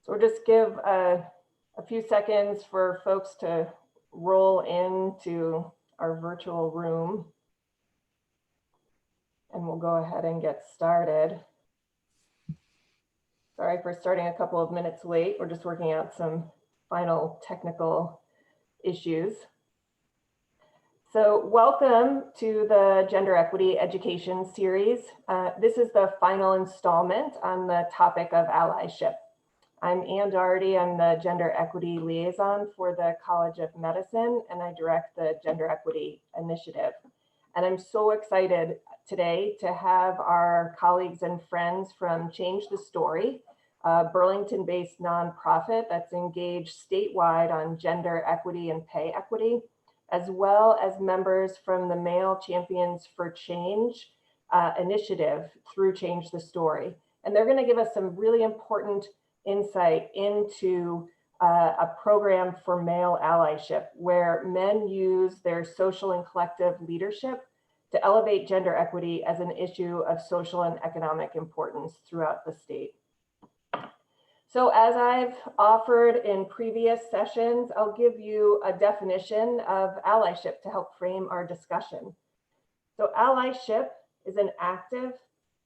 So we'll just give a few seconds for folks to roll into our virtual room. And we'll go ahead and get started. Sorry for starting a couple of minutes late. We're just working out some final technical issues. So welcome to the Gender Equity Education Series. This is the final installment on the topic of allyship. I'm Ann Doherty. I'm the Gender Equity Liaison for the College of Medicine, and I direct the Gender Equity Initiative. And I'm so excited today to have our colleagues and friends from Change the Story, a Burlington-based nonprofit that's engaged statewide on gender equity and pay equity, as well as members from the Male Champions for Change initiative through Change the Story. And they're going to give us some really important insight into a program for male allyship, where men use their social and collective leadership to elevate gender equity as an issue of social and economic importance throughout the state. So as I've offered in previous sessions, I'll give you a definition of allyship to help frame our discussion. So allyship is an active,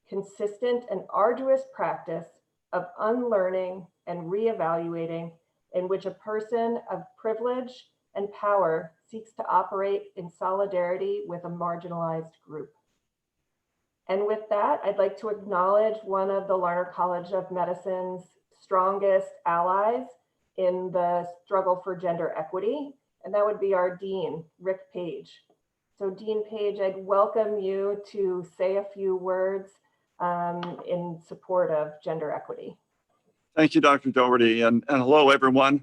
consistent, and arduous practice of unlearning and reevaluating in which a person of privilege and power seeks to operate in solidarity with a marginalized group. And with that, I'd like to acknowledge one of the Larner College of Medicine's strongest allies in the struggle for gender equity, and that would be our Dean, Rick Page. So Dean Page, I'd welcome you to say a few words in support of gender equity. Thank you, Dr. Doherty, and hello, everyone.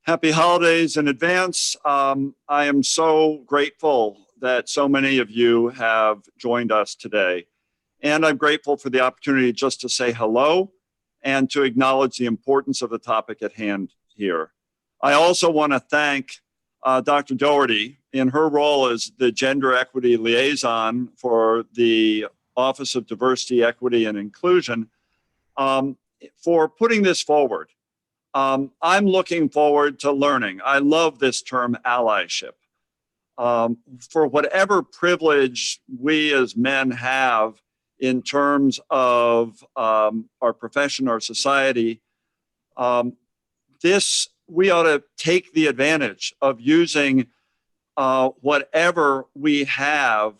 Happy holidays in advance. I am so grateful that so many of you have joined us today. And I'm grateful for the opportunity just to say hello and to acknowledge the importance of the topic at hand here. I also want to thank Dr. Doherty in her role as the Gender Equity Liaison for the Office of Diversity, Equity, and Inclusion for putting this forward. I'm looking forward to learning. I love this term allyship. For whatever privilege we as men have in terms of our profession, our society, we ought to take the advantage of using whatever we have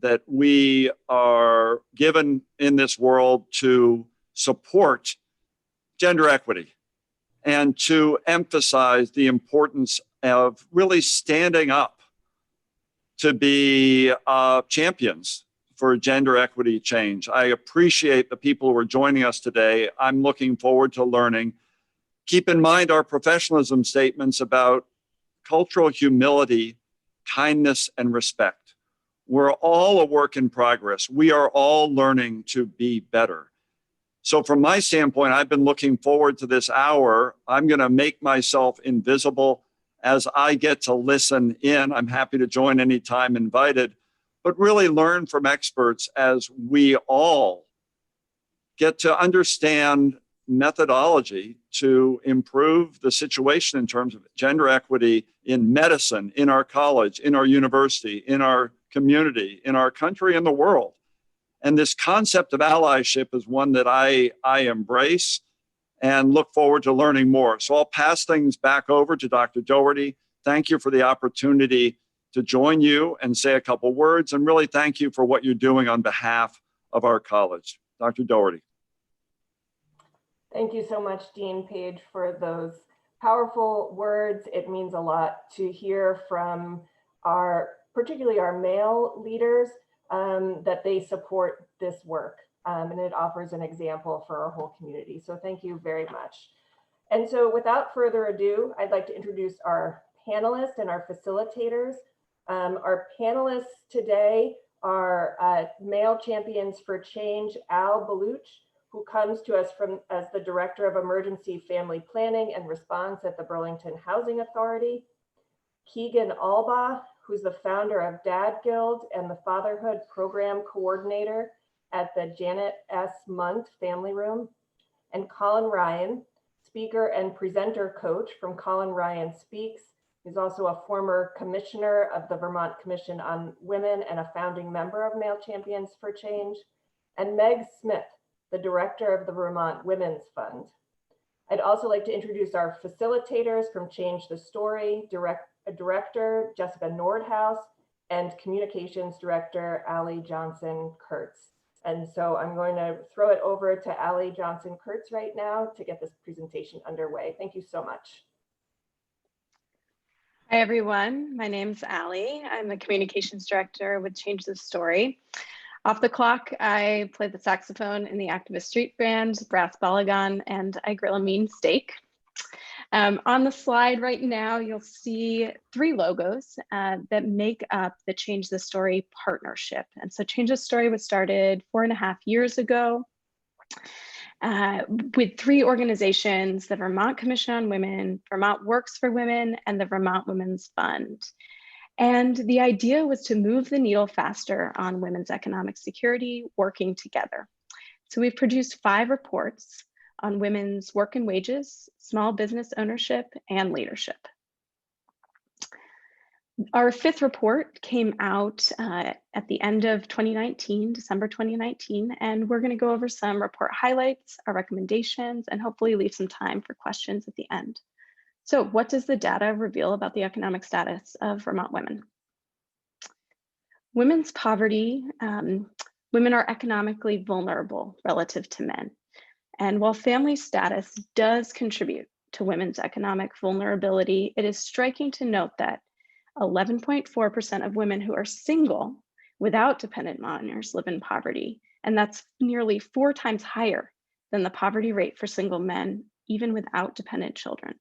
that we are given in this world to support gender equity and to emphasize the importance of really standing up to be champions for gender equity change. I appreciate the people who are joining us today. I'm looking forward to learning. Keep in mind our professionalism statements about cultural humility, kindness, and respect. We're all a work in progress. We are all learning to be better. So from my standpoint, I've been looking forward to this hour. I'm going to make myself invisible as I get to listen in. I'm happy to join anytime invited, but really learn from experts as we all get to understand methodology to improve the situation in terms of gender equity in medicine, in our college, in our university, in our community, in our country, and the world. And this concept of allyship is one that I embrace and look forward to learning more. So I'll pass things back over to Dr. Doherty. Thank you for the opportunity to join you and say a couple words, and really thank you for what you're doing on behalf of our college. Dr. Doherty. Thank you so much, Dean Page, for those powerful words. It means a lot to hear from particularly our male leaders, that they support this work, and it offers an example for our whole community. So thank you very much. And so without further ado, I'd like to introduce our panelists and our facilitators. Our panelists today are Male Champions for Change, Al Baluch, who comes to us as the Director of Emergency Family Planning and Response at the Burlington Housing Authority. Keegan Albaugh, who's the founder of Dad Guild and the Fatherhood Program Coordinator at the Janet S. Munt Family Room. And Colin Ryan, speaker and presenter coach from Colin Ryan Speaks. He's also a former commissioner of the Vermont Commission on Women and a founding member of Male Champions for Change. And Meg Smith, the director of the Vermont Women's Fund. I'd also like to introduce our facilitators from Change the Story, Director Jessica Nordhaus, and Communications Director Ali Johnson-Kurtz. And so I'm going to throw it over to Ali Johnson-Kurtz right now to get this presentation underway. Thank you so much. Hi, everyone. My name's Ali. I'm the Communications Director with Change the Story. Off the clock, I play the saxophone in the activist street band, Brass Balagan, and I grill a mean steak. On the slide right now, you'll see 3 logos that make up the Change the Story partnership. And so Change the Story was started 4.5 years ago with 3 organizations, the Vermont Commission on Women, Vermont Works for Women, and the Vermont Women's Fund. And the idea was to move the needle faster on women's economic security, working together. So we've produced 5 reports on women's work and wages, small business ownership, and leadership. Our 5th report came out at the end of 2019, December 2019, and we're going to go over some report highlights, our recommendations, and hopefully leave some time for questions at the end. So what does the data reveal about the economic status of Vermont women? Women's poverty, women are economically vulnerable relative to men. And while family status does contribute to women's economic vulnerability, it is striking to note that 11.4% of women who are single without dependent minors live in poverty. And that's nearly 4 times higher than the poverty rate for single men, even without dependent children.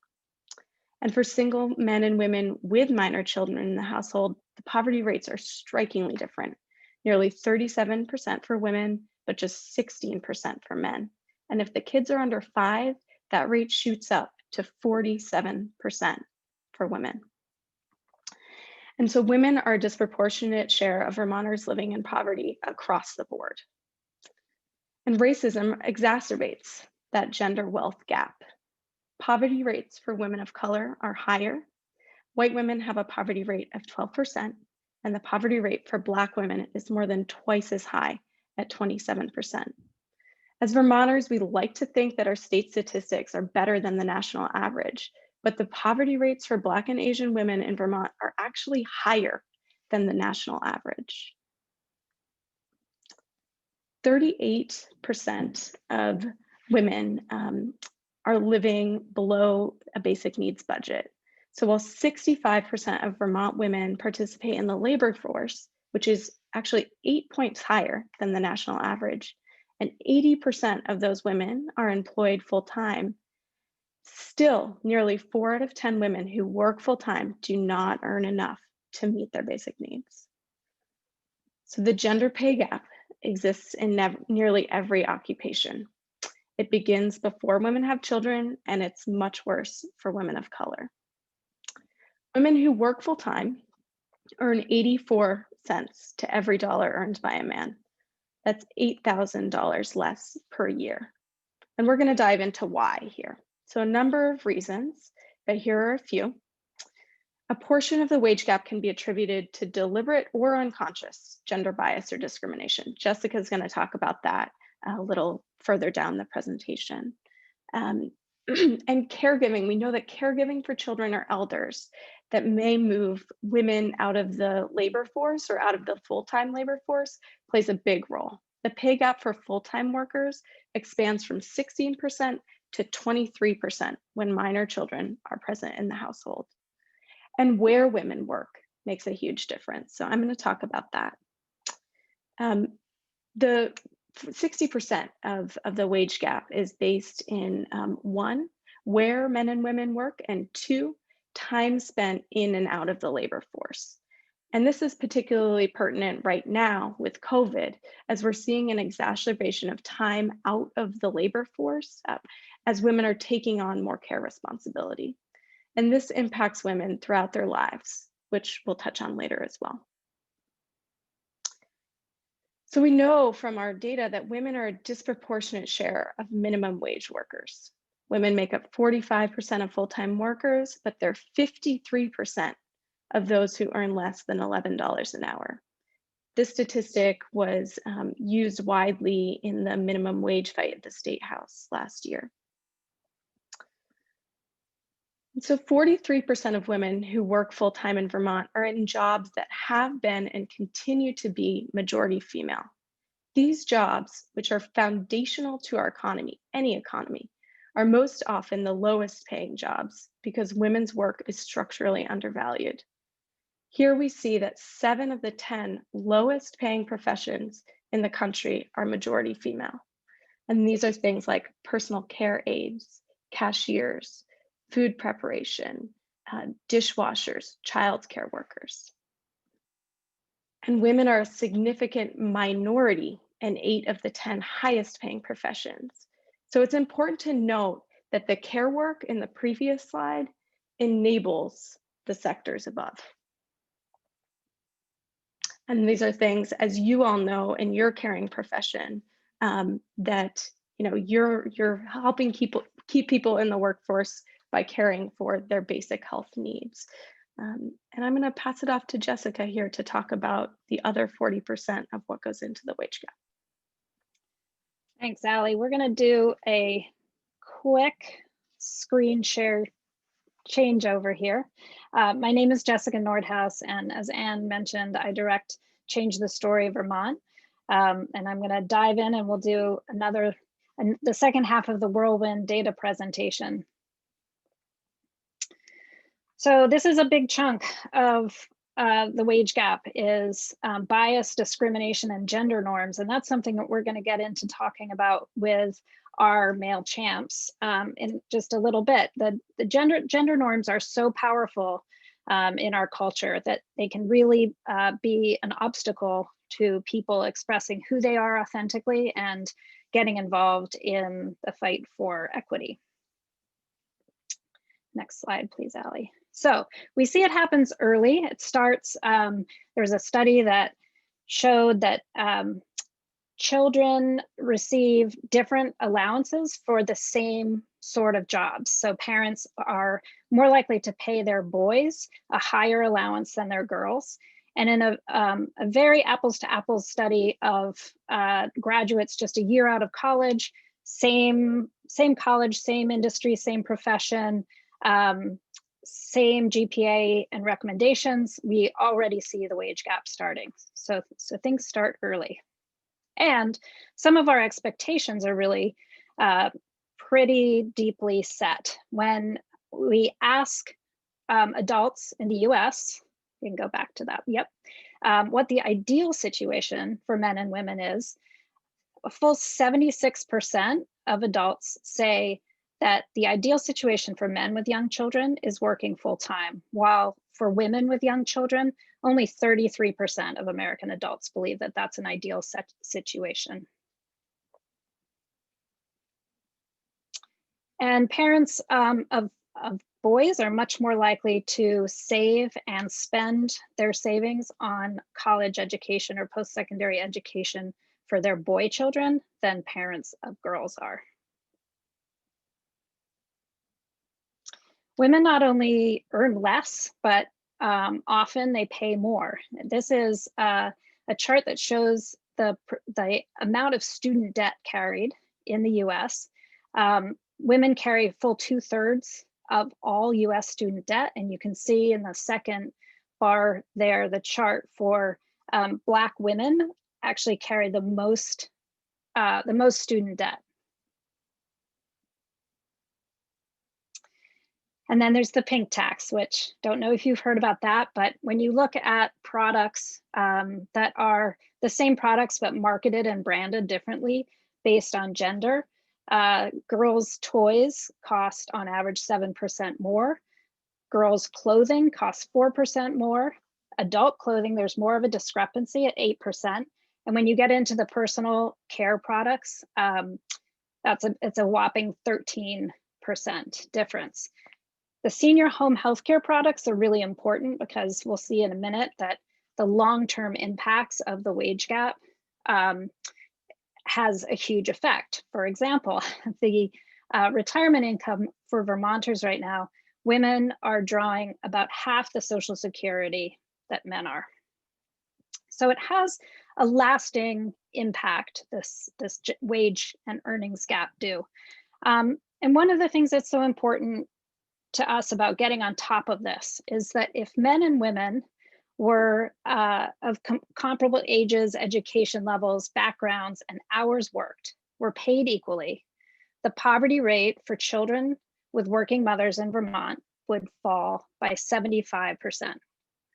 And for single men and women with minor children in the household, the poverty rates are strikingly different. Nearly 37% for women, but just 16% for men. And if the kids are under 5, that rate shoots up to 47% for women. And so women are a disproportionate share of Vermonters living in poverty across the board. And racism exacerbates that gender wealth gap. Poverty rates for women of color are higher. White women have a poverty rate of 12%, and the poverty rate for Black women is more than twice as high at 27%. As Vermonters, we like to think that our state statistics are better than the national average, but the poverty rates for Black and Asian women in Vermont are actually higher than the national average. 38% of women are living below a basic needs budget. So while 65% of Vermont women participate in the labor force, which is actually 8 points higher than the national average, and 80% of those women are employed full-time, still nearly 4 out of 10 women who work full-time do not earn enough to meet their basic needs. So the gender pay gap exists in nearly every occupation. It begins before women have children, and it's much worse for women of color. Women who work full-time earn 84 cents to every dollar earned by a man. That's $8,000 less per year. And we're going to dive into why here. So a number of reasons, but here are a few. A portion of the wage gap can be attributed to deliberate or unconscious gender bias or discrimination. Jessica's going to talk about that a little further down the presentation. And caregiving, we know that caregiving for children or elders that may move women out of the labor force or out of the full-time labor force plays a big role. The pay gap for full-time workers expands from 16% to 23% when minor children are present in the household. And where women work makes a huge difference. So I'm going to talk about that. The 60% of the wage gap is based in 1, where men and women work, and 2, time spent in and out of the labor force. And this is particularly pertinent right now with COVID, as we're seeing an exacerbation of time out of the labor force as women are taking on more care responsibility. And this impacts women throughout their lives, which we'll touch on later as well. So we know from our data that women are a disproportionate share of minimum wage workers. Women make up 45% of full-time workers, but they're 53% of those who earn less than $11 an hour. This statistic was used widely in the minimum wage fight at the State House last year. So 43% of women who work full-time in Vermont are in jobs that have been and continue to be majority female. These jobs, which are foundational to our economy, any economy, are most often the lowest paying jobs because women's work is structurally undervalued. Here we see that 7 of the 10 lowest paying professions in the country are majority female. And these are things like personal care aides, cashiers, food preparation, dishwashers, childcare workers. And women are a significant minority in 8 of the 10 highest paying professions. So it's important to note that the care work in the previous slide enables the sectors above. And these are things, as you all know, in your caring profession, that you're helping keep people in the workforce by caring for their basic health needs. And I'm going to pass it off to Jessica here to talk about the other 40% of what goes into the wage gap. Thanks, Allie. We're going to do a quick screen share changeover here. My name is Jessica Nordhaus, and as Anne mentioned, I direct Change the Story Vermont. And I'm going to dive in and we'll do the second half of the whirlwind data presentation. So this is a big chunk of the wage gap is bias, discrimination, and gender norms. And that's something that we're going to get into talking about with our male champs in just a little bit. The gender norms are so powerful in our culture that they can really be an obstacle to people expressing who they are authentically and getting involved in the fight for equity. Next slide, please, Allie. So we see it happens early. It starts, there's a study that showed that children receive different allowances for the same sort of jobs. So parents are more likely to pay their boys a higher allowance than their girls. And in a very apples to apples study of graduates just a year out of college, same college, same industry, same profession, same GPA and recommendations, we already see the wage gap starting. So things start early. And some of our expectations are really pretty deeply set. When we ask adults in the US, you can go back to that, yep, what the ideal situation for men and women is, a full 76% of adults say that the ideal situation for men with young children is working full time, while for women with young children, only 33% of American adults believe that that's an ideal situation. And parents of boys are much more likely to save and spend their savings on college education or post-secondary education for their boy children than parents of girls are. Women not only earn less, but often they pay more. This is a chart that shows the amount of student debt carried in the US. Women carry a full 2/3 of all US student debt. And you can see in the second bar there, the chart for Black women actually carry the most student debt. And then there's the pink tax, which don't know if you've heard about that, but when you look at products that are the same products but marketed and branded differently based on gender, girls' toys cost on average 7% more. Girls' clothing costs 4% more. Adult clothing, there's more of a discrepancy at 8%. And when you get into the personal care products, it's a whopping 13% difference. The senior home healthcare products are really important because we'll see in a minute that the long-term impacts of the wage gap has a huge effect. For example, the retirement income for Vermonters right now, women are drawing about half the Social Security that men are. So it has a lasting impact, this wage and earnings gap do. And one of the things that's so important to us about getting on top of this is that if men and women were of comparable ages, education levels, backgrounds, and hours worked were paid equally, the poverty rate for children with working mothers in Vermont would fall by 75%.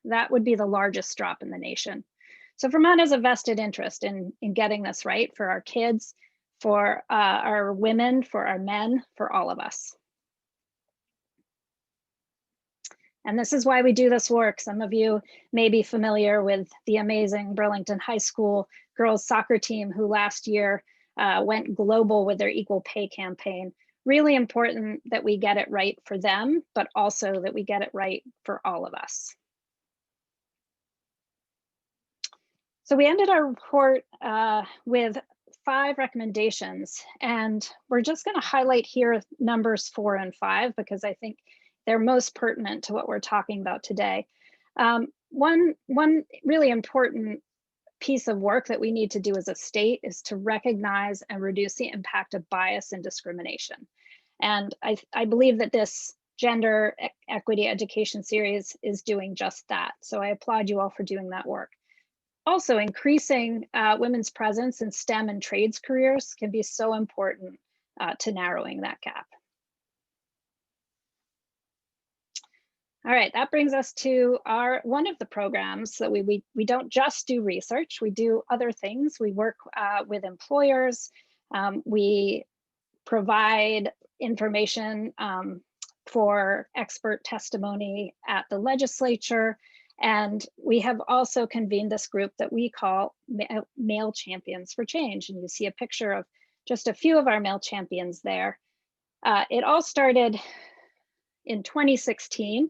That would be the largest drop in the nation. So Vermont has a vested interest in getting this right for our kids, for our women, for our men, for all of us. And this is why we do this work. Some of you may be familiar with the amazing Burlington High School girls soccer team who last year went global with their equal pay campaign. Really important that we get it right for them, but also that we get it right for all of us. So we ended our report with 5 recommendations, and we're just going to highlight here numbers 4 and 5 because I think they're most pertinent to what we're talking about today. One really important piece of work that we need to do as a state is to recognize and reduce the impact of bias and discrimination. And I believe that this gender equity education series is doing just that. So I applaud you all for doing that work. Also, increasing women's presence in STEM and trades careers can be so important to narrowing that gap. All right, that brings us to one of the programs that we don't just do research, we do other things. We work with employers, we provide information for expert testimony at the legislature, and we have also convened this group that we call Male Champions for Change. And you see a picture of just a few of our male champions there. It all started in 2016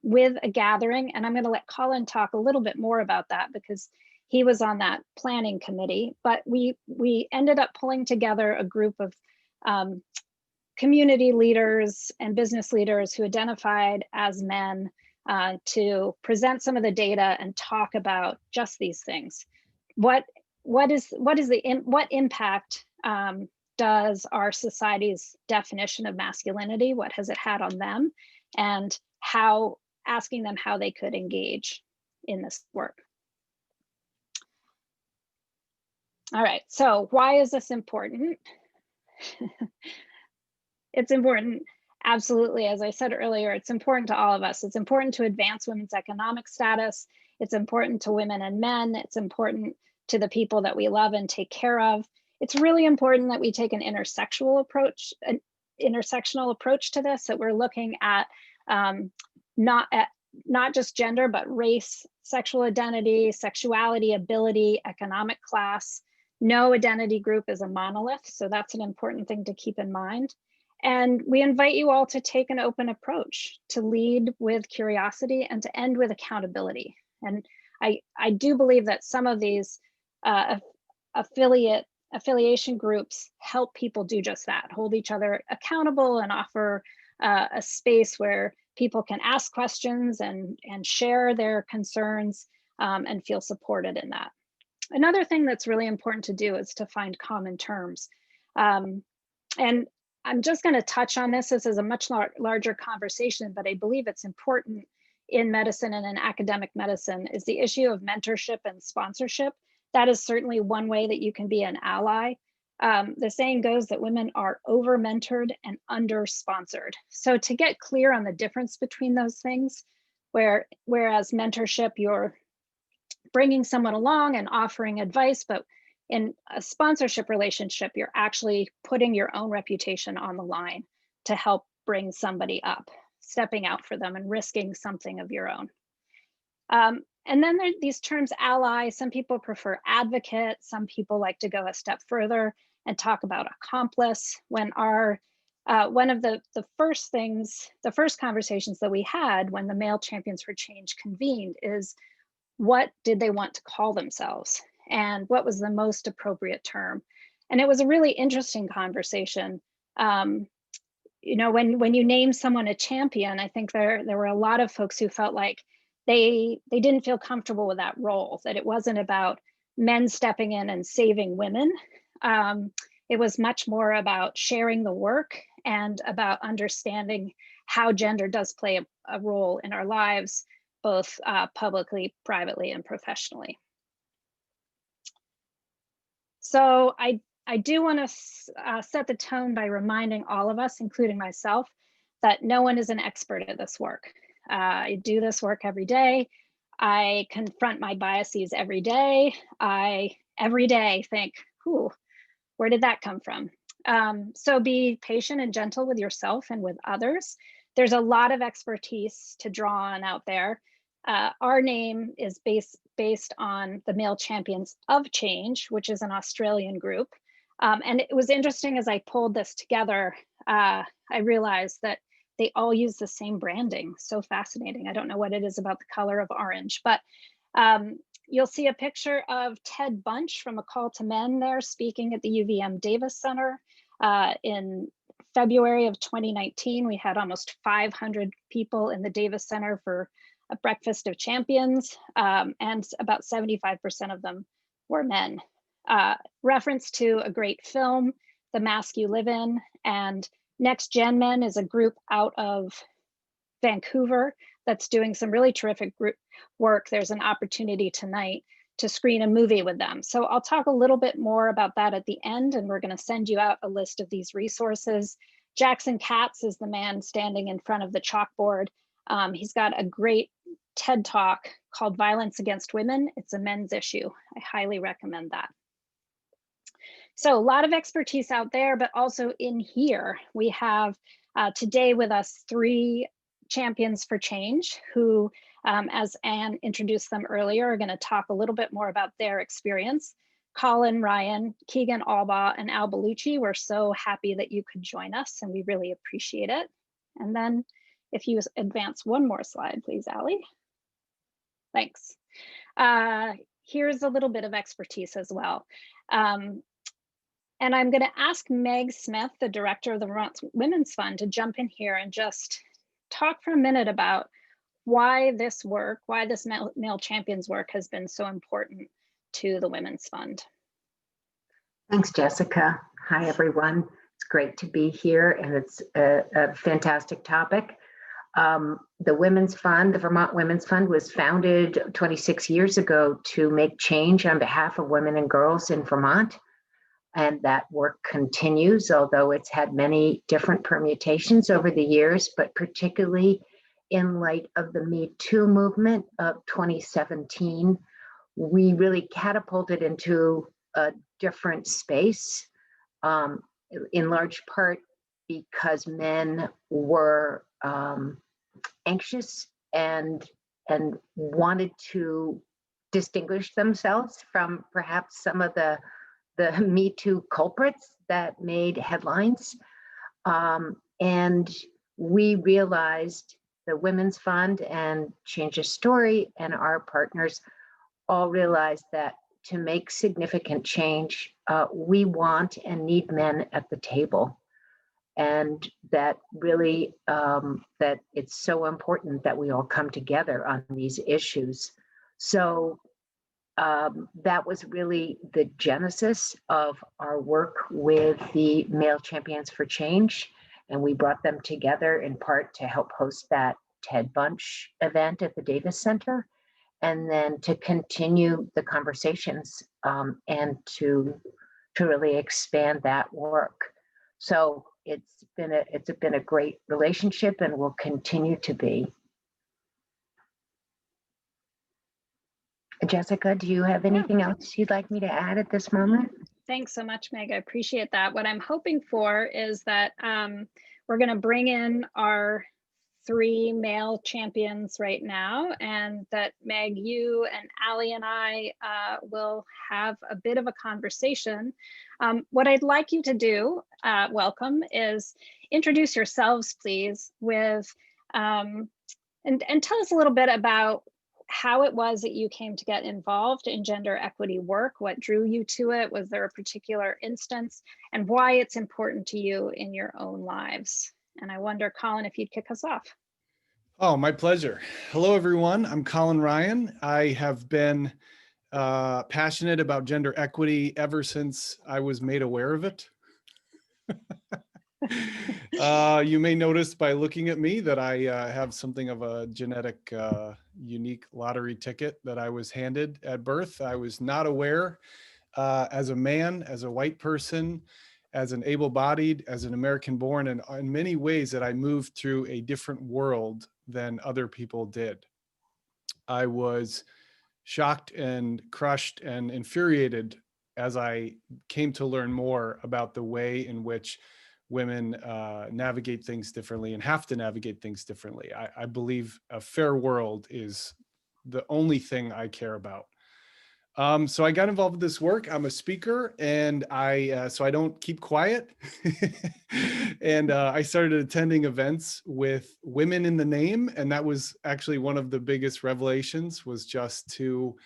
with a gathering, and I'm going to let Colin talk a little bit more about that because he was on that planning committee. But we ended up pulling together a group of community leaders and business leaders who identified as men to present some of the data and talk about just these things. What impact does our society's definition of masculinity, what has it had on them, and asking them how they could engage in this work. All right, so why is this important? It's important, absolutely, as I said earlier, it's important to all of us. It's important to advance women's economic status. It's important to women and men. It's important to the people that we love and take care of. It's really important that we take an intersectional approach to this, that we're looking at not just gender, but race, sexual identity, sexuality, ability, economic class. No identity group is a monolith, so that's an important thing to keep in mind. And we invite you all to take an open approach, to lead with curiosity and to end with accountability. And I do believe that some of these affiliation groups help people do just that, hold each other accountable and offer a space where people can ask questions and share their concerns and feel supported in that. Another thing that's really important to do is to find common terms. And I'm just going to touch on this. This is a much larger conversation, but I believe it's important in medicine and in academic medicine is the issue of mentorship and sponsorship. That is certainly one way that you can be an ally. The saying goes that women are over-mentored and under-sponsored. So to get clear on the difference between those things, whereas mentorship, you're bringing someone along and offering advice, but in a sponsorship relationship, you're actually putting your own reputation on the line to help bring somebody up, stepping out for them and risking something of your own. And then there are these terms ally. Some people prefer advocate. Some people like to go a step further and talk about accomplice. When one of the first conversations that we had when the Male Champions for Change convened is, what did they want to call themselves? And what was the most appropriate term? And it was a really interesting conversation You know, when you name someone a champion, I think there were a lot of folks who felt like they didn't feel comfortable with that role, that it wasn't about men stepping in and saving women. It was much more about sharing the work and about understanding how gender does play a role in our lives, both publicly, privately, and professionally. So I do want to set the tone by reminding all of us, including myself, that no one is an expert at this work. I do this work every day. I confront my biases every day. I every day think, "Ooh, where did that come from?" So be patient and gentle with yourself and with others. There's a lot of expertise to draw on out there. Our name is based on the Male Champions of Change, which is an Australian group. And it was interesting as I pulled this together, I realized that they all use the same branding. So fascinating. I don't know what it is about the color of orange, but you'll see a picture of Ted Bunch from A Call to Men there speaking at the UVM Davis Center. In February of 2019, we had almost 500 people in the Davis Center for a breakfast of champions, and about 75% of them were men. Reference to a great film, The Mask You Live In, and Next Gen Men is a group out of Vancouver that's doing some really terrific group work. There's an opportunity tonight to screen a movie with them. So I'll talk a little bit more about that at the end, and we're going to send you out a list of these resources. Jackson Katz is the man standing in front of the chalkboard. He's got a great TED Talk called Violence Against Women. It's a men's issue. I highly recommend that. So a lot of expertise out there, but also in here, we have today with us 3 champions for change who, as Anne introduced them earlier, are going to talk a little bit more about their experience. Colin Ryan, Keegan Albaugh, and Al Bellucci, we're so happy that you could join us, and we really appreciate it. And then if you advance one more slide, please, Allie. Thanks. Here's a little bit of expertise as well. And I'm going to ask Meg Smith, the director of the Vermont Women's Fund, to jump in here and just talk for a minute about why this work, why this male champions work has been so important to the Women's Fund. Thanks, Jessica. Hi, everyone. It's great to be here, and it's a fantastic topic. The Women's Fund, the Vermont Women's Fund, was founded 26 years ago to make change on behalf of women and girls in Vermont. And that work continues, although it's had many different permutations over the years, but particularly in light of the Me Too movement of 2017, we really catapulted into a different space, in large part because men were anxious and wanted to distinguish themselves from perhaps some of the Me Too culprits that made headlines. And we realized, the Women's Fund and Change a Story and our partners all realized that to make significant change, we want and need men at the table. And that really, that it's so important that we all come together on these issues. So that was really the genesis of our work with the Male Champions for Change. And we brought them together in part to help host that Ted Bunch event at the Davis Center, and then to continue the conversations and to really expand that work. So it's been a great relationship and will continue to be. Jessica, do you have anything else you'd like me to add at this moment? Thanks so much, Meg. I appreciate that. What I'm hoping for is that we're going to bring in our 3 male champions right now, and that Meg, you and Allie and I will have a bit of a conversation. What I'd like you to do, welcome, is introduce yourselves, please, with and tell us a little bit about how it was that you came to get involved in gender equity work, what drew you to it, was there a particular instance, and why it's important to you in your own lives. And I wonder, Colin, if you'd kick us off. Oh, my pleasure. Hello, everyone. I'm Colin Ryan. I have been passionate about gender equity ever since I was made aware of it. You may notice by looking at me that I have something of a genetic unique lottery ticket that I was handed at birth. I was not aware as a man, as a white person, as an able-bodied, as an American-born, and in many ways that I moved through a different world than other people did. I was shocked and crushed and infuriated as I came to learn more about the way in which women navigate things differently and have to navigate things differently. I believe a fair world is the only thing I care about. So I got involved with this work. I'm a speaker, and so I don't keep quiet. And I started attending events with women in the name, and that was actually one of the biggest revelations, was just to,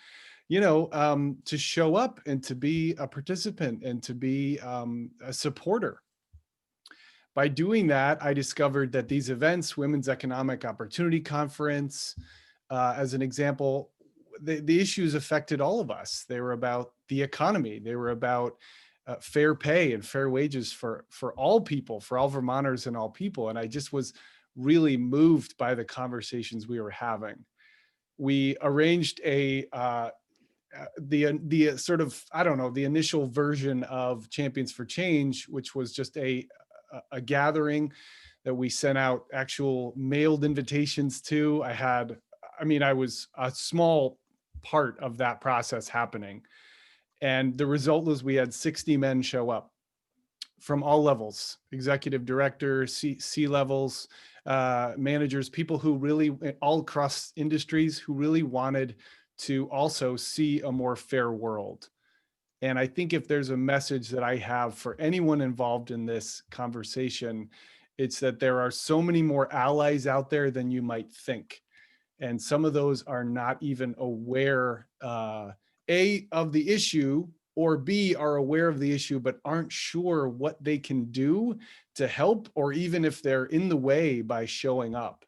to show up and to be a participant and to be a supporter. By doing that, I discovered that these events, Women's Economic Opportunity Conference, as an example, the issues affected all of us. They were about the economy. They were about fair pay and fair wages for all people, for all Vermonters and all people. And I just was really moved by the conversations we were having. We arranged the sort of, I don't know, the initial version of Champions for Change, which was just a gathering that we sent out actual mailed invitations to. I was a small part of that process happening. And the result was we had 60 men show up from all levels, executive directors, C levels, managers, people who really, all across industries, who really wanted to also see a more fair world. And I think if there's a message that I have for anyone involved in this conversation, it's that there are so many more allies out there than you might think. And some of those are not even aware, A, of the issue, or B, are aware of the issue, but aren't sure what they can do to help, or even if they're in the way by showing up.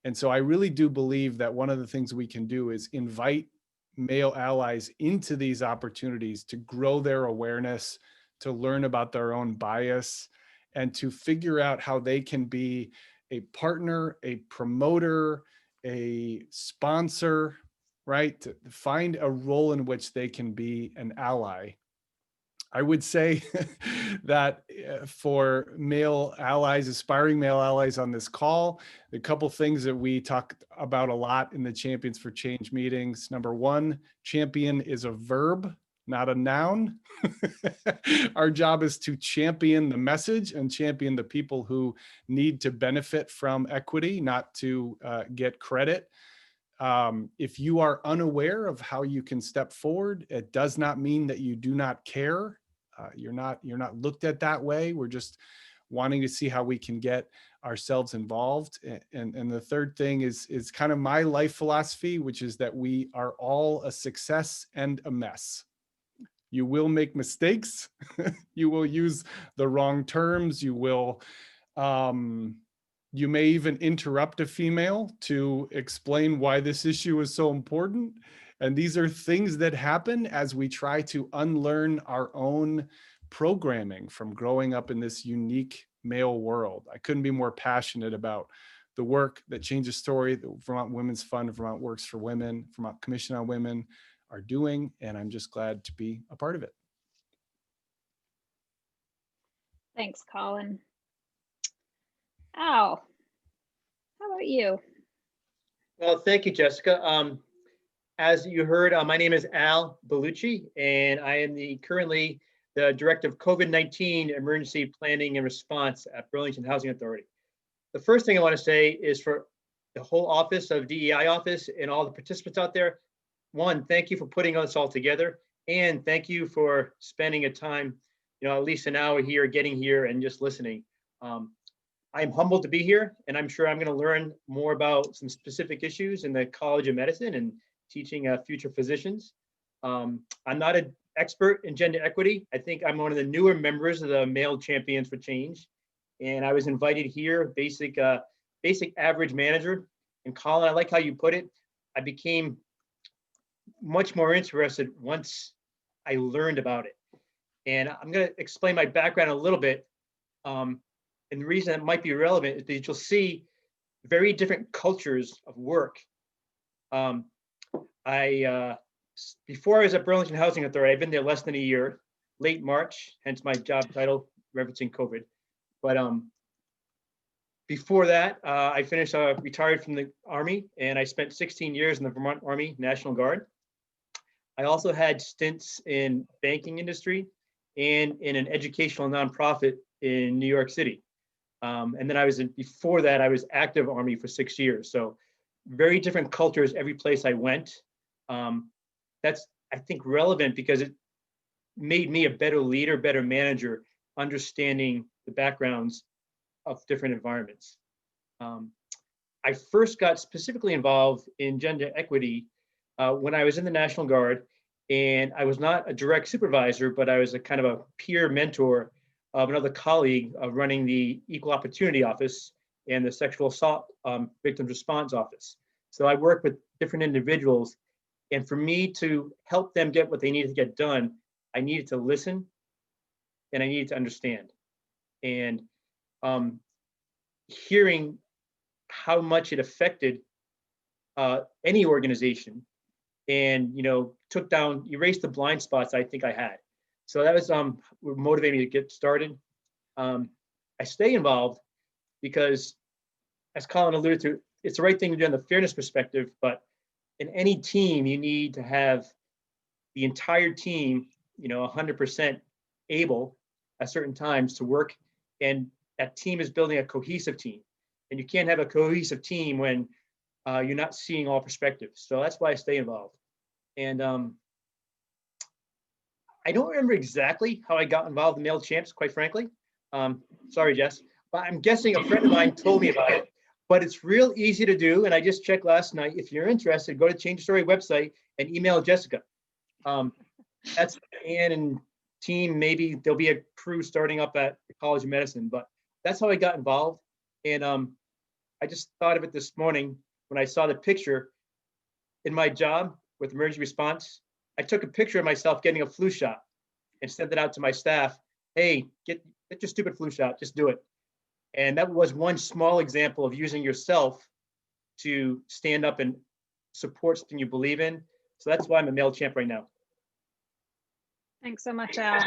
And so I really do believe that one of the things we can do is invite male allies into these opportunities to grow their awareness, to learn about their own bias, and to figure out how they can be a partner, a promoter, a sponsor, right? To find a role in which they can be an ally. I would say that for male allies, aspiring male allies on this call, a couple things that we talk about a lot in the Champions for Change meetings. Number one, champion is a verb, not a noun. Our job is to champion the message and champion the people who need to benefit from equity, not to get credit. If you are unaware of how you can step forward, it does not mean that you do not care. You're not looked at that way. We're just wanting to see how we can get ourselves involved. And the third thing is kind of my life philosophy, which is that we are all a success and a mess. You will make mistakes. You will use the wrong terms. You will, you may even interrupt a female to explain why this issue is so important. And these are things that happen as we try to unlearn our own programming from growing up in this unique male world. I couldn't be more passionate about the work that Changes Story, the Vermont Women's Fund, Vermont Works for Women, Vermont Commission on Women are doing, and I'm just glad to be a part of it. Thanks, Colin. Al, how about you? Well, thank you, Jessica. As you heard, my name is Al Bellucci, and I am currently the Director of COVID-19 Emergency Planning and Response at Burlington Housing Authority. The first thing I want to say is for the whole office of DEI office and all the participants out there, one, thank you for putting us all together, and thank you for spending a time, at least an hour here, getting here and just listening. I'm humbled to be here, and I'm sure I'm going to learn more about some specific issues in the College of Medicine and teaching future physicians. I'm not an expert in gender equity. I think I'm one of the newer members of the Male Champions for Change, and I was invited here, basic average manager. And Colin, I like how you put it. I became much more interested once I learned about it. And I'm going to explain my background a little bit. And the reason it might be relevant is that you'll see very different cultures of work. Before I was at Burlington Housing Authority, I've been there less than a year, late March, hence my job title, referencing COVID. But before that, I finished, retired from the Army, and I spent 16 years in the Vermont Army National Guard. I also had stints in banking industry and in an educational nonprofit in New York City. And then before that, I was active Army for 6 years. So very different cultures every place I went. That's, I think, relevant because it made me a better leader, better manager, understanding the backgrounds of different environments. I first got specifically involved in gender equity when I was in the National Guard, and I was not a direct supervisor, but I was a kind of a peer mentor of another colleague running the Equal Opportunity Office and the Sexual Assault Victims Response Office. So I worked with different individuals, and for me to help them get what they needed to get done, I needed to listen and I needed to understand. And hearing how much it affected any organization, and erased the blind spots I think I had. So that was what motivated me to get started. I stay involved because, as Colin alluded to, it's the right thing to do on the fairness perspective, but in any team, you need to have the entire team, 100% able at certain times to work, and that team is building a cohesive team. And you can't have a cohesive team when you're not seeing all perspectives. So that's why I stay involved. And I don't remember exactly how I got involved in Male Champs, quite frankly. Sorry, Jess, but I'm guessing a friend of mine told me about it. But it's real easy to do, and I just checked last night. If you're interested, go to Change Story website and email Jessica. That's Ann and team. Maybe there'll be a crew starting up at the College of Medicine, but that's how I got involved. And I just thought of it this morning when I saw the picture in my job with emergency response. I took a picture of myself getting a flu shot and sent it out to my staff. Hey, get your stupid flu shot, just do it. And that was one small example of using yourself to stand up and support something you believe in. So that's why I'm a Male Champ right now. Thanks so much, Al.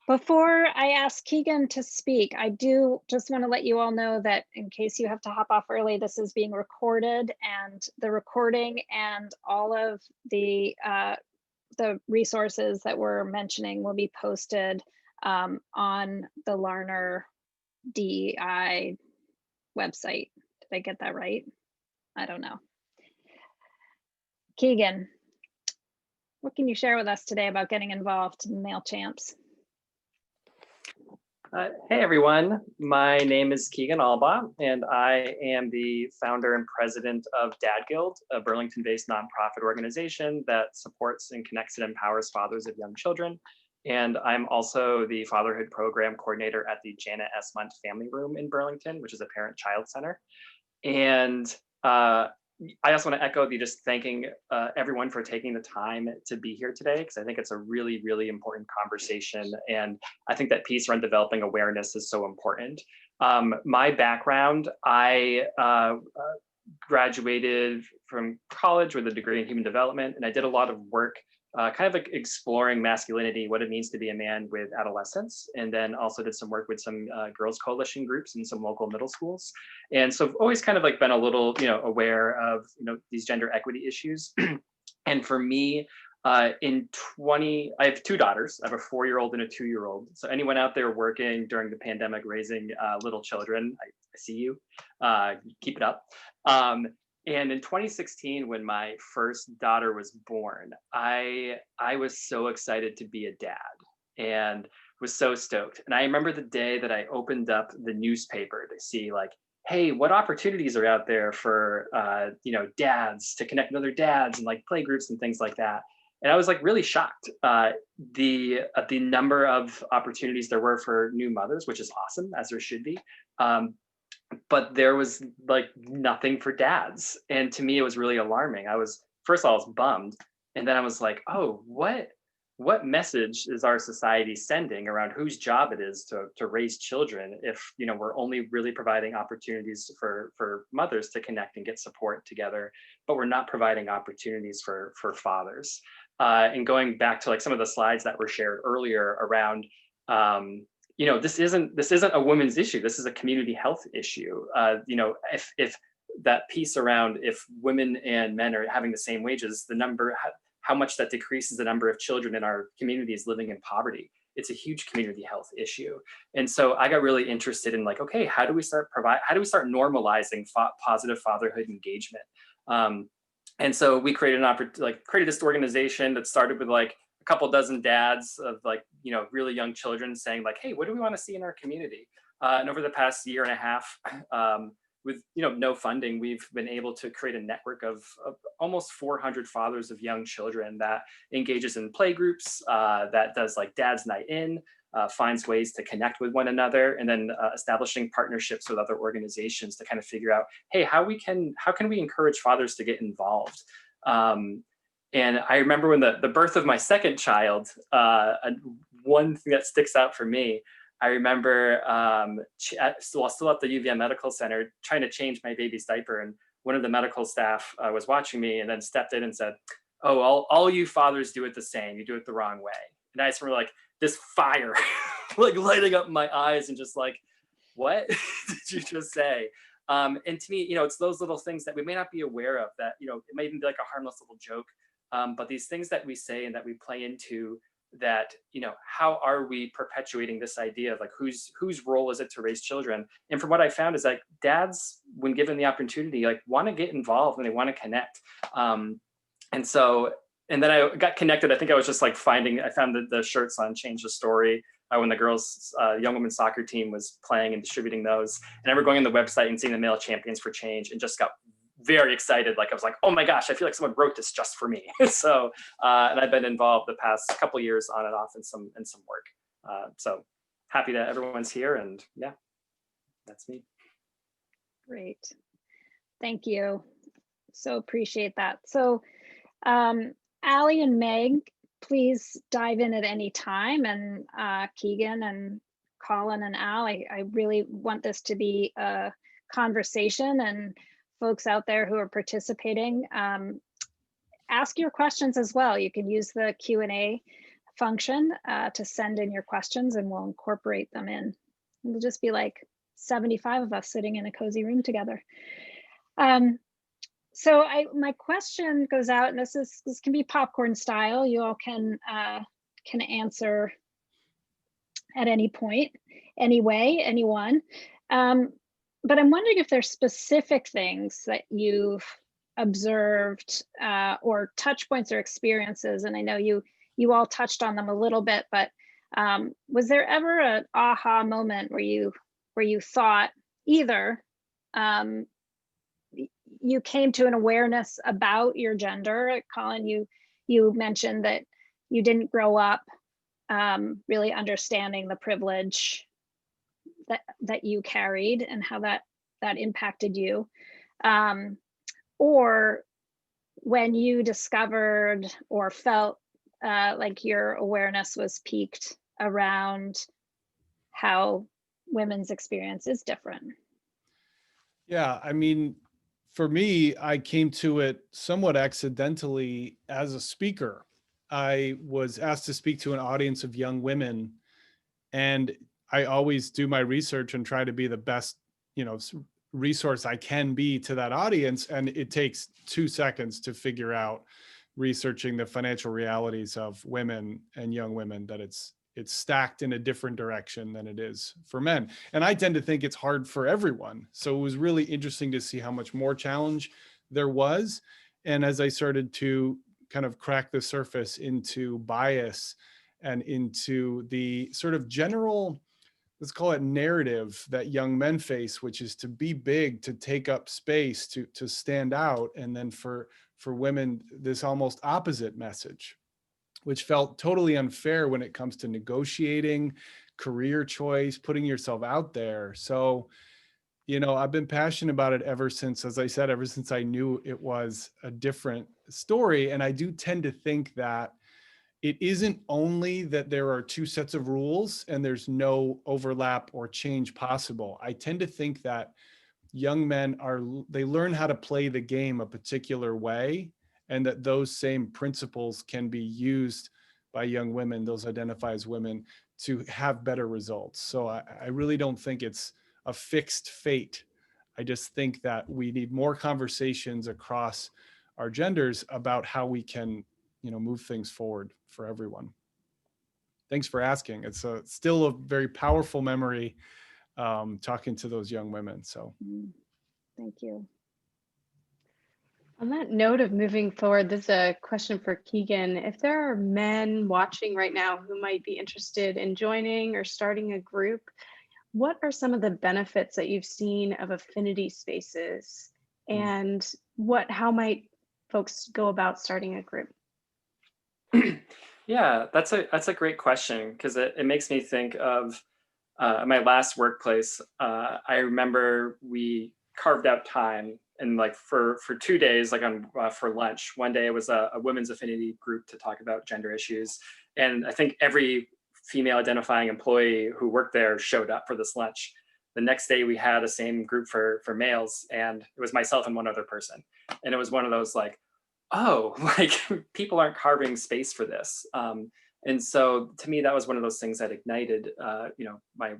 Before I ask Keegan to speak, I do just want to let you all know that in case you have to hop off early, this is being recorded, and the recording and all of the resources that we're mentioning will be posted on the Larner DEI website. Did I get that right? I don't know. Keegan, what can you share with us today about getting involved in Male Champs? Hey everyone, my name is Keegan Alba, and I am the founder and president of Dad Guild, a Burlington-based nonprofit organization that supports and connects and empowers fathers of young children. And I'm also the fatherhood program coordinator at the Janet S. Munt Family Room in Burlington, which is a parent-child center. And I also want to echo the just thanking everyone for taking the time to be here today, because I think it's a really, really important conversation. And I think that piece around developing awareness is so important. My background, I graduated from college with a degree in human development, and I did a lot of work kind of like exploring masculinity, what it means to be a man with adolescents, and then also did some work with some girls coalition groups in some local middle schools. And so I've always kind of like been a little, aware of, these gender equity issues. And for me, I have two daughters. I have a 4-year-old and a 2-year-old. So anyone out there working during the pandemic, raising little children, I see you, keep it up. And in 2016, when my first daughter was born, I was so excited to be a dad. And was so stoked. And I remember the day that I opened up the newspaper to see like, hey, what opportunities are out there for dads to connect with other dads and like play groups and things like that. And I was like really shocked the number of opportunities there were for new mothers, which is awesome, as there should be. But there was like nothing for dads. And to me, it was really alarming. First of all, I was bummed. And then I was like, oh, what message is our society sending around whose job it is to raise children if we're only really providing opportunities for mothers to connect and get support together, but we're not providing opportunities for fathers. And going back to like some of the slides that were shared earlier around this isn't a women's issue. This is a community health issue. If that piece around if women and men are having the same wages, how much that decreases the number of children in our communities living in poverty. It's a huge community health issue. And so I got really interested in like, okay, how do we start normalizing positive fatherhood engagement? And so we created created this organization that started with like a couple dozen dads of like, really young children saying like, hey, what do we want to see in our community? And over the past year and a half, with no funding, we've been able to create a network of almost 400 fathers of young children that engages in play groups, that does like Dad's Night In, finds ways to connect with one another, and then establishing partnerships with other organizations to kind of figure out, hey, how can we encourage fathers to get involved? And I remember when the birth of my second child, one thing that sticks out for me, I remember still at the UVM Medical Center trying to change my baby's diaper, and one of the medical staff was watching me and then stepped in and said, oh, all you fathers do it the same. You do it the wrong way. And I just remember like this fire like lighting up my eyes and just like, what did you just say? And to me, it's those little things that we may not be aware of that, it may even be like a harmless little joke. But these things that we say and that we play into that, how are we perpetuating this idea of like whose role is it to raise children? And from what I found is like dads, when given the opportunity, like want to get involved and they want to connect. And then I got connected. I think I was just like I found the shirts on Change the Story when the girls, young women's soccer team was playing and distributing those. And I remember going on the website and seeing the Male Champions for Change and just got very excited. Like I was like, oh my gosh, I feel like someone wrote this just for me. So, and I've been involved the past couple years on and off in some work. So happy that everyone's here, and yeah, that's me. Great, thank you. So appreciate that. So Allie and Meg, please dive in at any time, and Keegan and Colin and Al, I really want this to be a conversation, and folks out there who are participating, ask your questions as well. You can use the Q&A function to send in your questions, and we'll incorporate them in. It'll just be like 75 of us sitting in a cozy room together. So my question goes out, and this can be popcorn style. You all can answer at any point, anyone. But I'm wondering if there's specific things that you've observed or touch points or experiences. And I know you all touched on them a little bit, but was there ever an aha moment where you thought either you came to an awareness about your gender? Colin, you mentioned that you didn't grow up really understanding the privilege that you carried and how that impacted you, or when you discovered or felt like your awareness was piqued around how women's experience is different. Yeah, I mean, for me, I came to it somewhat accidentally as a speaker. I was asked to speak to an audience of young women, and I always do my research and try to be the best, resource I can be to that audience. And it takes 2 seconds to figure out, researching the financial realities of women and young women, that it's stacked in a different direction than it is for men. And I tend to think it's hard for everyone. So it was really interesting to see how much more challenge there was. And as I started to kind of crack the surface into bias and into the sort of general, let's call it narrative that young men face, which is to be big, to take up space, to stand out. And then for women, this almost opposite message, which felt totally unfair when it comes to negotiating, career choice, putting yourself out there. So, you know, I've been passionate about it ever since, as I said, ever since I knew it was a different story. And I do tend to think that it isn't only that there are two sets of rules and there's no overlap or change possible. I tend to think that young men they learn how to play the game a particular way, and that those same principles can be used by young women, those identify as women, to have better results. So I really don't think it's a fixed fate. I just think that we need more conversations across our genders about how we can, you know, move things forward for everyone. Thanks for asking. It's still a very powerful memory, talking to those young women. So Thank you. On that note of moving forward, this is a question for Keegan. If there are men watching right now who might be interested in joining or starting a group, what are some of the benefits that you've seen of affinity spaces, and how might folks go about starting a group? Yeah, that's a great question, because it makes me think of my last workplace. I remember we carved out time, and like for 2 days, like on for lunch. One day it was a women's affinity group to talk about gender issues, and I think every female identifying employee who worked there showed up for this lunch. The next day we had a same group for males, and it was myself and one other person, and it was one of those like, oh, like people aren't carving space for this. And so to me, that was one of those things that ignited, you know, my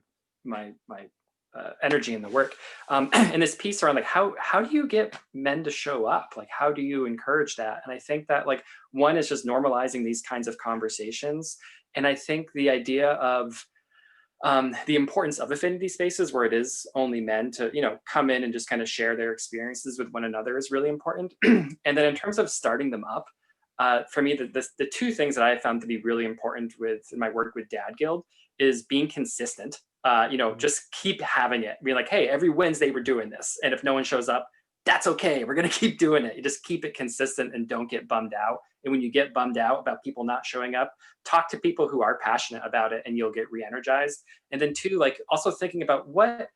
energy in the work. And this piece around like, how do you get men to show up? Like, how do you encourage that? And I think that like, one is just normalizing these kinds of conversations. And I think the idea of the importance of affinity spaces where it is only men to, you know, come in and just kind of share their experiences with one another is really important. And then in terms of starting them up, for me, the two things that I found to be really important with my work with Dad Guild is being consistent. You know, just keep having it. Be like, hey, every Wednesday we're doing this. And if no one shows up, that's okay. We're going to keep doing it. You just keep it consistent and don't get bummed out. And when you get bummed out about people not showing up, talk to people who are passionate about it and you'll get re-energized. And then two, like also thinking about what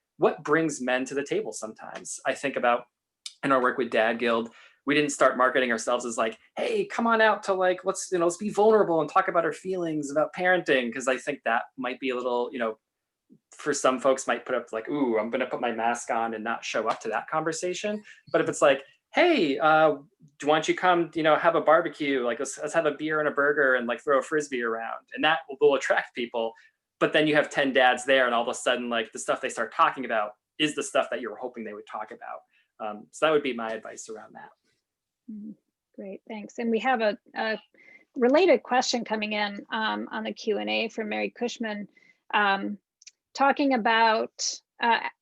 brings men to the table sometimes. I think about in our work with Dad Guild, we didn't start marketing ourselves as like, hey, come on out to like, let's be vulnerable and talk about our feelings about parenting. Because I think that might be a little, you know, for some folks might put up like, ooh, I'm going to put my mask on and not show up to that conversation. But if it's like, hey, why don't you come, you know, have a barbecue, like let's have a beer and a burger and like throw a Frisbee around, and that will attract people. But then you have 10 dads there, and all of a sudden, like the stuff they start talking about is the stuff that you were hoping they would talk about. So that would be my advice around that. Great, thanks. And we have a related question coming in on the Q&A from Mary Cushman, talking about,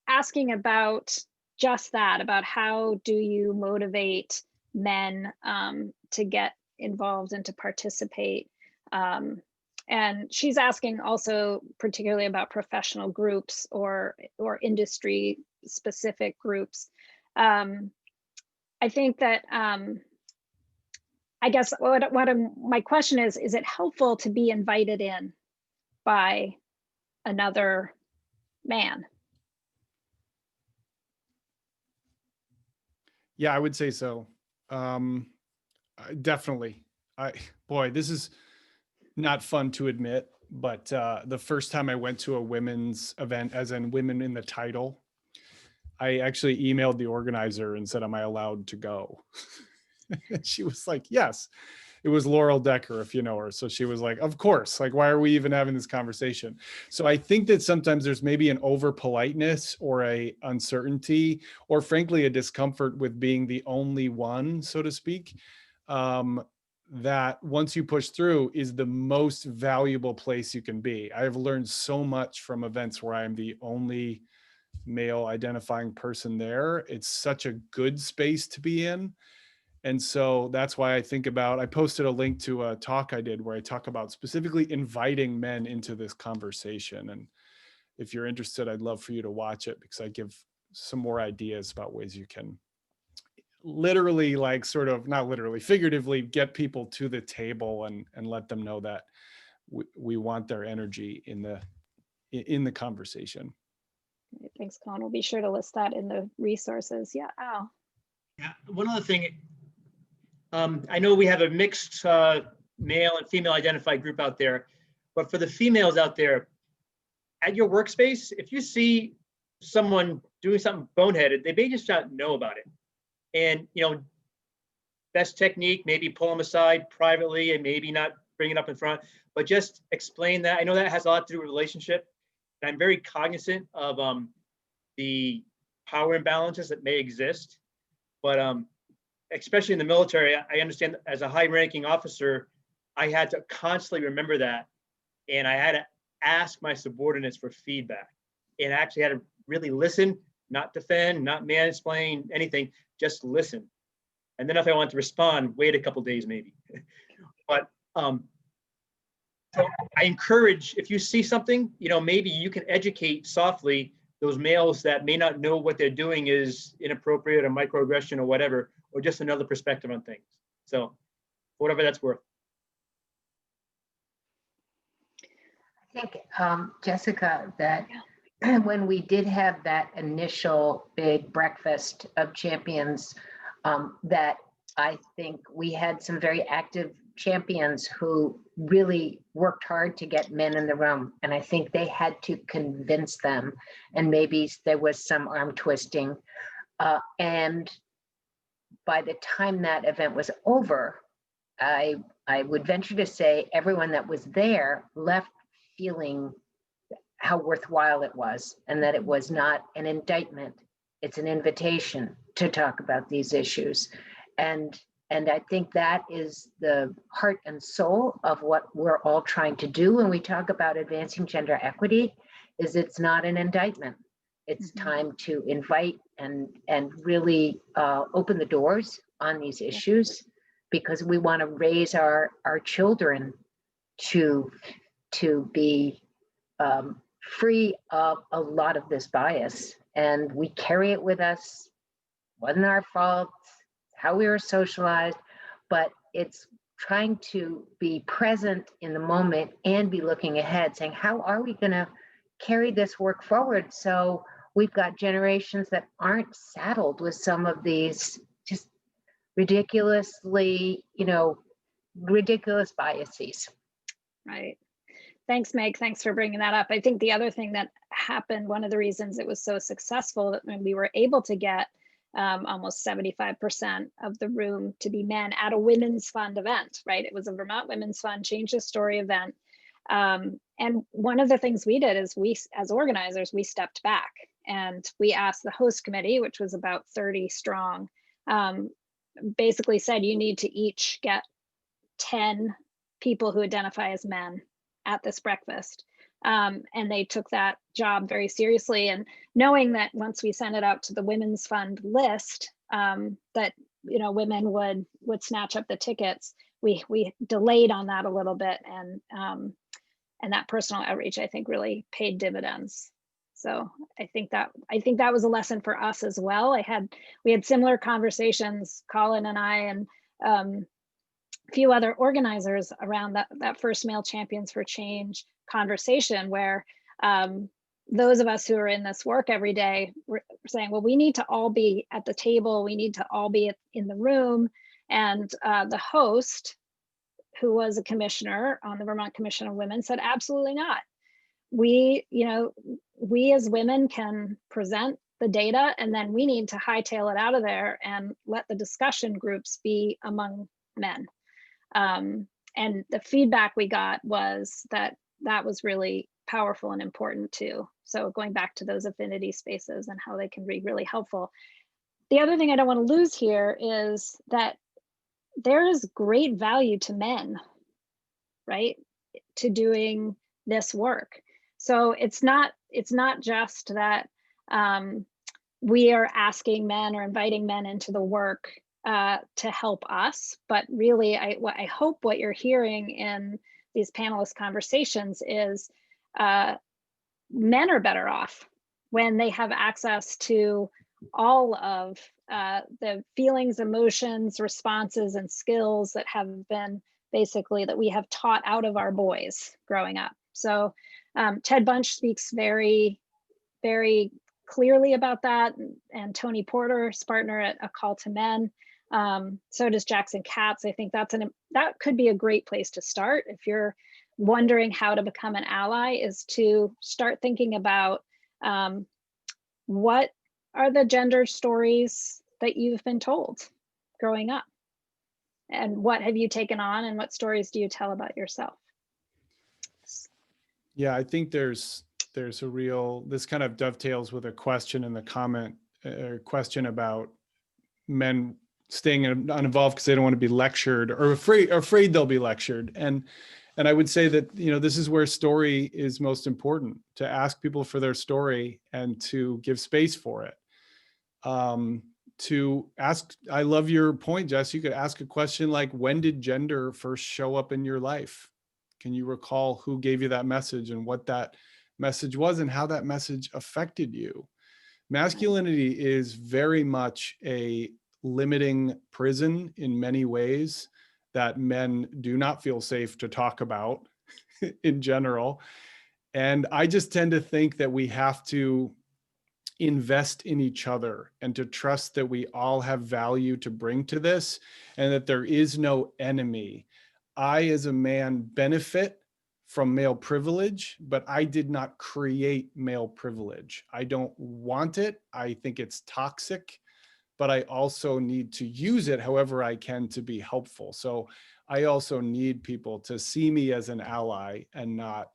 asking about just that, about how do you motivate men to get involved and to participate. And she's asking also particularly about professional groups or industry specific groups. I think that, I guess my question is it helpful to be invited in by another man? Yeah, I would say so. Definitely. Boy, this is not fun to admit, but the first time I went to a women's event, as in women in the title, I actually emailed the organizer and said, am I allowed to go? She was like, yes. It was Laurel Decker, if you know her. So she was like, of course, like, why are we even having this conversation? So I think that sometimes there's maybe an over politeness or a uncertainty, or frankly, a discomfort with being the only one, so to speak, that once you push through is the most valuable place you can be. I've learned so much from events where I'm the only male identifying person there. It's such a good space to be in. And so that's why I posted a link to a talk I did where I talk about specifically inviting men into this conversation. And if you're interested, I'd love for you to watch it, because I give some more ideas about ways you can literally, like, sort of, not literally, figuratively, get people to the table and let them know that we want their energy in the conversation. Thanks, Colin. We'll be sure to list that in the resources. Yeah, Al. Yeah, one other thing, I know we have a mixed male and female identified group out there, but for the females out there, at your workspace, if you see someone doing something boneheaded, they may just not know about it. And, best technique, maybe pull them aside privately and maybe not bring it up in front, but just explain that. I know that has a lot to do with relationship. And I'm very cognizant of the power imbalances that may exist. But especially in the military, I understand as a high-ranking officer, I had to constantly remember that. And I had to ask my subordinates for feedback. And I actually had to really listen, not defend, not mansplain, anything, just listen. And then if I want to respond, wait a couple days maybe. But so I encourage, if you see something, maybe you can educate softly those males that may not know what they're doing is inappropriate or microaggression or whatever, or just another perspective on things. So whatever that's worth. I think, Jessica, that when we did have that initial big breakfast of champions, that I think we had some very active champions who really worked hard to get men in the room. And I think they had to convince them, and maybe there was some arm twisting. And by the time that event was over, I would venture to say everyone that was there left feeling how worthwhile it was, and that it was not an indictment, it's an invitation to talk about these issues. And I think that is the heart and soul of what we're all trying to do when we talk about advancing gender equity, is it's not an indictment. It's time to invite and really open the doors on these issues, because we want to raise our children to be free of a lot of this bias. And we carry it with us. Wasn't our fault, how we were socialized, but it's trying to be present in the moment and be looking ahead, saying, how are we going to carry this work forward so we've got generations that aren't saddled with some of these just ridiculously, ridiculous biases. Right. Thanks, Meg. Thanks for bringing that up. I think the other thing that happened, one of the reasons it was so successful, that when we were able to get almost 75% of the room to be men at a Women's Fund event, right? It was a Vermont Women's Fund Change the Story event. And one of the things we did is we, as organizers, we stepped back and we asked the host committee, which was about 30 strong, basically said, you need to each get 10 people who identify as men at this breakfast. And they took that job very seriously, and knowing that once we sent it out to the Women's Fund list, that women would snatch up the tickets, we delayed on that a little bit, and that personal outreach, I think, really paid dividends. So I think that was a lesson for us as well. We had similar conversations, Colin and I, and a few other organizers around that first Male Champions for Change conversation, where those of us who are in this work every day were saying, well, we need to all be at the table, we need to all be in the room. And the host, who was a commissioner on the Vermont Commission on Women, said, absolutely not. We as women can present the data, and then we need to hightail it out of there and let the discussion groups be among men. And the feedback we got was that was really powerful and important too. So going back to those affinity spaces and how they can be really helpful. The other thing I don't want to lose here is that there is great value to men, right, to doing this work. So it's not just that we are asking men or inviting men into the work to help us. But really, I hope what you're hearing in these panelist conversations is men are better off when they have access to all of the feelings, emotions, responses, and skills that have been basically that we have taught out of our boys growing up. So Ted Bunch speaks very, very clearly about that, and Tony Porter's partner at A Call to Men. So does Jackson Katz. I think that could be a great place to start if you're wondering how to become an ally, is to start thinking about what are the gender stories that you've been told growing up, and what have you taken on, and what stories do you tell about yourself? Yeah, I think there's a real, this kind of dovetails with a question in the comment, question about men staying uninvolved because they don't want to be lectured or afraid they'll be lectured. And I would say that, this is where story is most important, to ask people for their story and to give space for it. To ask, I love your point, Jess. You could ask a question like, when did gender first show up in your life? Can you recall who gave you that message and what that message was and how that message affected you? Masculinity is very much a limiting prison in many ways that men do not feel safe to talk about in general. And I just tend to think that we have to invest in each other and to trust that we all have value to bring to this and that there is no enemy. I, as a man, benefit from male privilege, but I did not create male privilege. I don't want it. I think it's toxic, but I also need to use it however I can to be helpful. So I also need people to see me as an ally and not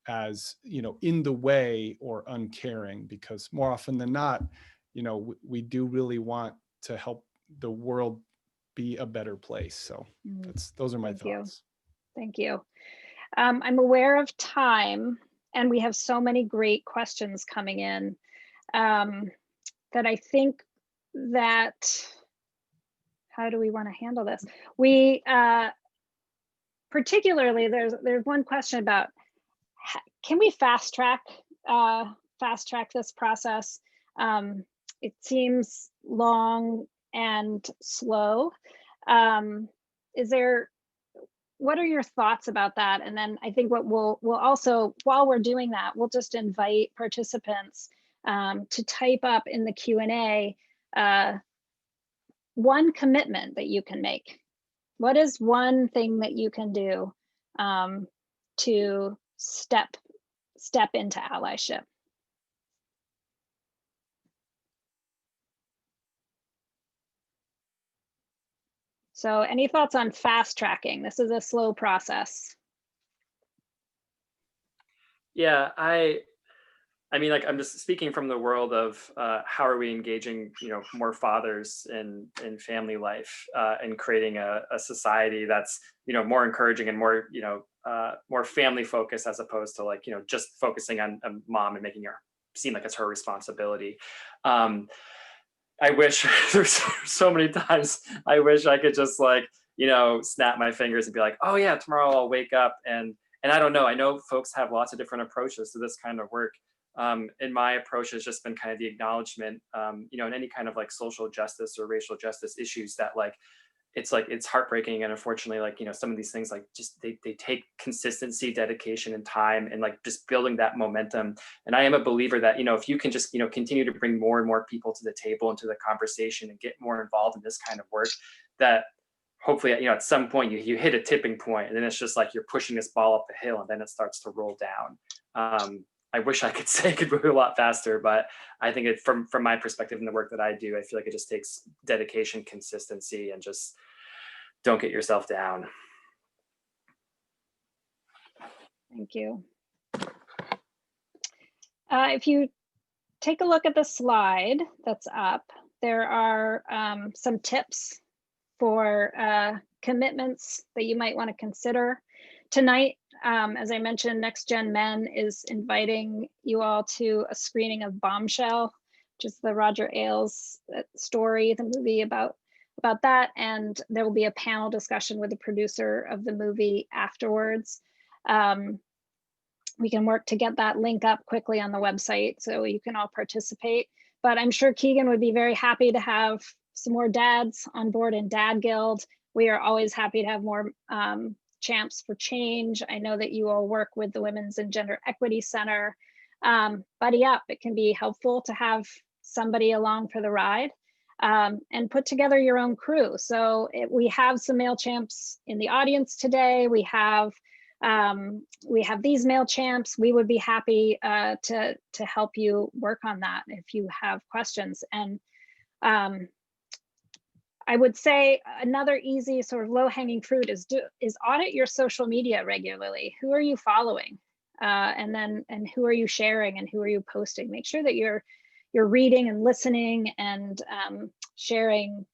as, in the way or uncaring, because more often than not, we do really want to help the world be a better place. So those are my thoughts. Thank you. I'm aware of time, and we have so many great questions coming in that I think that, how do we want to handle this? We particularly, there's one question about, can we fast track this process? It seems long and slow. What are your thoughts about that? And then I think what we'll also, while we're doing that, we'll just invite participants to type up in the Q&A one commitment that you can make. What is one thing that you can do to step into allyship? So any thoughts on fast tracking? This is a slow process. Yeah, I mean, like, I'm just speaking from the world of how are we engaging, more fathers in family life and creating a society that's, more encouraging and more, more family focused, as opposed to like, just focusing on mom and making her seem like it's her responsibility. I wish there's so many times I wish I could just like, snap my fingers and be like, oh yeah, tomorrow I'll wake up and I don't know. I know folks have lots of different approaches to this kind of work. And my approach has just been kind of the acknowledgement, in any kind of like social justice or racial justice issues that it's heartbreaking. And unfortunately, some of these things, just they take consistency, dedication, and time, and just building that momentum. And I am a believer that, if you can just, continue to bring more and more people to the table and to the conversation and get more involved in this kind of work, that hopefully, at some point you hit a tipping point, and then it's just like you're pushing this ball up the hill and then it starts to roll down. I wish I could say it could move a lot faster, but I think from my perspective in the work that I do, I feel like it just takes dedication, consistency, and just don't get yourself down. Thank you. If you take a look at the slide that's up, there are some tips for commitments that you might want to consider. Tonight, as I mentioned, Next Gen Men is inviting you all to a screening of Bombshell, which is the Roger Ailes story, the movie about about that. And there will be a panel discussion with the producer of the movie afterwards. We can work to get that link up quickly on the website so you can all participate. But I'm sure Keegan would be very happy to have some more dads on board in Dad Guild. We are always happy to have more champs for change. I know that you all work with the Women's and Gender Equity Center. Buddy up, it can be helpful to have somebody along for the ride, and put together your own crew. So we have some male champs in the audience today. We have these male champs. We would be happy to help you work on that if you have questions. And I would say another easy sort of low-hanging fruit is audit your social media regularly. Who are you following? And who are you sharing and who are you posting? Make sure that you're reading and listening and sharing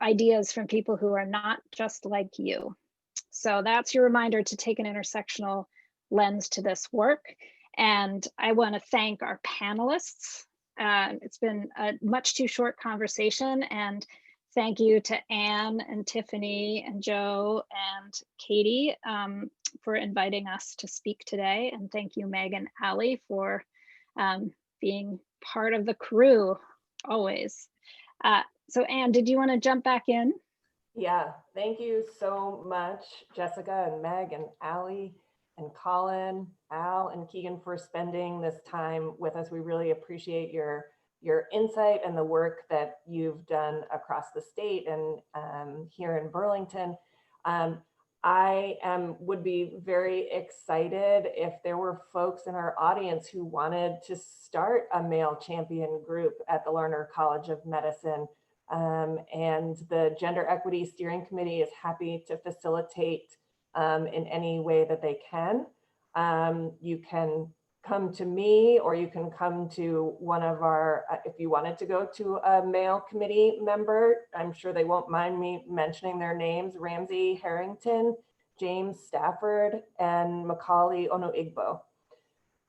ideas from people who are not just like you. So that's your reminder to take an intersectional lens to this work. And I want to thank our panelists. It's been a much too short conversation, and thank you to Anne and Tiffany and Joe and Katie for inviting us to speak today. And thank you, Meg and Allie, for being part of the crew always. So Anne, did you want to jump back in? Yeah, thank you so much, Jessica and Meg and Allie and Colin, Al and Keegan, for spending this time with us. We really appreciate your insight and the work that you've done across the state and here in Burlington. I would be very excited if there were folks in our audience who wanted to start a male champion group at the Lerner College of Medicine. And the Gender Equity Steering Committee is happy to facilitate in any way that they can. You can come to me, or you can come to one of our, if you wanted to go to a male committee member, I'm sure they won't mind me mentioning their names: Ramsey Harrington, James Stafford, and Macaulay Onoigbo.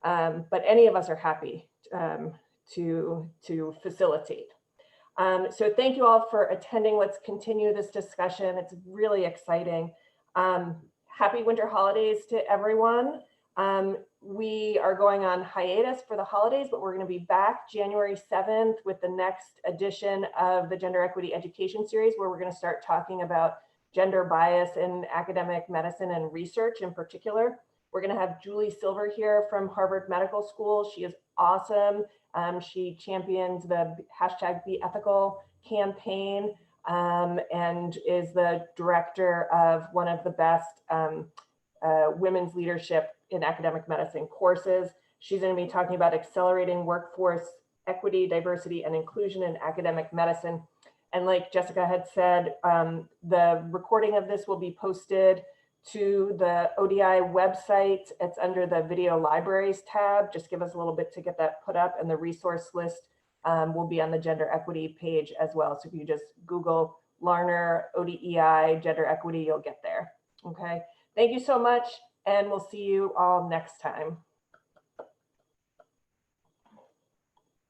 But any of us are happy to facilitate. So thank you all for attending. Let's continue this discussion. It's really exciting. Happy winter holidays to everyone. We are going on hiatus for the holidays, but we're going to be back January 7th with the next edition of the Gender Equity Education Series, where we're going to start talking about gender bias in academic medicine and research in particular. We're going to have Julie Silver here from Harvard Medical School. She is awesome. She champions the #BeEthical campaign and is the director of one of the best women's leadership in academic medicine courses. She's going to be talking about accelerating workforce equity, diversity, and inclusion in academic medicine. And like Jessica had said, the recording of this will be posted to the ODI website. It's under the video libraries tab. Just give us a little bit to get that put up, and the resource list will be on the gender equity page as well. So if you just Google Larner ODEI gender equity, you'll get there. Okay, thank you so much, and we'll see you all next time.